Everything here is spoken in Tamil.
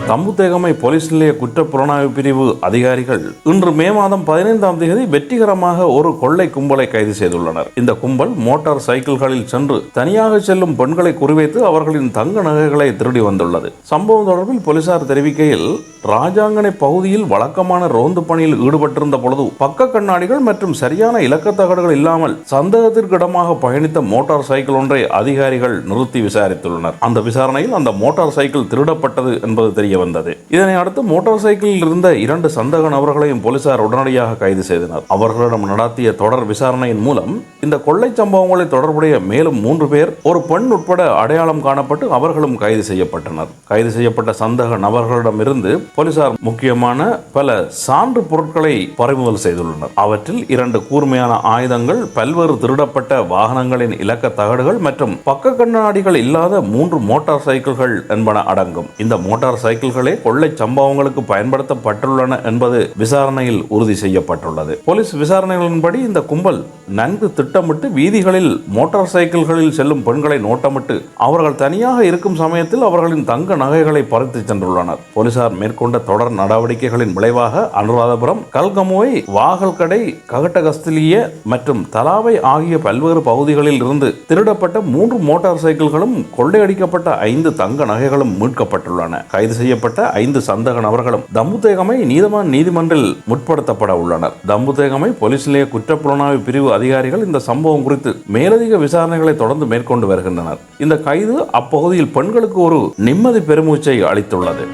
தம்புத்தேகமை போலீஸ் நிலைய குற்றப்புலனாய்வு பிரிவு அதிகாரிகள் இன்று மே மாதம் 15ஆம் தேதி வெற்றிகரமாக ஒரு கொள்ளை கும்பலை கைது செய்துள்ளனர். இந்த கும்பல் மோட்டார் சைக்கிள்களில் சென்று தனியாக செல்லும் பெண்களை குறிவைத்து அவர்களின் தங்க நகைகளை திருடி வந்துள்ளது. சம்பவம் தொடர்பில் போலீசார் தெரிவிக்கையில், ராஜாங்கனை பகுதியில் வழக்கமான ரோந்து பணியில் ஈடுபட்டிருந்த பொழுது பக்க கண்ணாடிகள் மற்றும் சரியான இலக்கத்தகடுகள் இல்லாமல் சந்தேகத்திற்கு இடமாக பயணித்த மோட்டார் சைக்கிள் ஒன்றை அதிகாரிகள் நிறுத்தி விசாரித்துள்ளனர். அந்த விசாரணையில் அந்த மோட்டார் சைக்கிள் திருடப்பட்டது என்பது தெரிய வந்தது. இதனை அடுத்து மோட்டார் சைக்கிளில் இருந்த 2 சந்தேக நபர்களையும் போலீசார் உடனடியாக கைது செய்தனர். அவர்களிடம் நடத்திய தொடர் விசாரணையின் மூலம் இந்த கொள்ளை சம்பவங்களில் தொடர்புடைய மேலும் 3 பேர், ஒரு பெண் உட்பட அடையாளம் காணப்பட்டு அவர்களும் கைது செய்யப்பட்டனர். கைது செய்யப்பட்ட சந்தேக நபர்களிடமிருந்து போலீசார் முக்கியமான பல சான்று பொருட்களை பறிமுதல் செய்துள்ளனர். அவற்றில் 2 கூர்மையான ஆயுதங்கள், பல்வேறு திருடப்பட்ட வாகனங்களின் இலக்க தகடுகள் மற்றும் பக்க கண்ணாடிகள் இல்லாத 3 மோட்டார் சைக்கிள்கள் என்பன அடங்கும். இந்த மோட்டார் சைக்கிள்களே கொள்ளை சம்பவங்களுக்கு பயன்படுத்தப்பட்டுள்ளன என்பது விசாரணையில் உறுதி செய்யப்பட்டுள்ளது. போலீஸ் விசாரணைகளின்படி இந்த கும்பல் நன்கு திட்டமிட்டு வீதிகளில் மோட்டார் சைக்கிள்களில் செல்லும் பெண்களை நோட்டமிட்டு அவர்கள் தனியாக இருக்கும் சமயத்தில் அவர்களின் தங்க நகைகளை பறித்து சென்றுள்ளனர். போலீசார் மேற்கொண்ட தொடர் நடவடிக்கைகளின் விளைவாக அனுராதபுரம், கல்கமுவை, வாகல்கடை, ககட்டகஸ்திலிய மற்றும் தலாவை ஆகிய பல்வேறு பகுதிகளில் இருந்து திருடப்பட்ட 3 மோட்டார் சைக்கிள்களும் கொள்ளையடிக்கப்பட்ட 5 தங்க நகைகளும் மீட்கப்பட்டுள்ளன. கைது செய்யப்பட்ட 5 சந்தேக நபர்களும் தம்புத்தேகமை நீதவான் நீதிமன்றில் முற்படுத்தப்பட உள்ளனர். தம்புத்தேகமை போலீஸ் நிலைய குற்றப்புலனாய்வு பிரிவு அதிகாரிகள் இந்த சம்பவம் குறித்து மேலதிக விசாரணைகளை தொடர்ந்து மேற்கொண்டு வருகின்றனர். இந்த கைது அப்பகுதியில் பெண்களுக்கு ஒரு நிம்மதி பெருமூச்சை அளித்துள்ளது.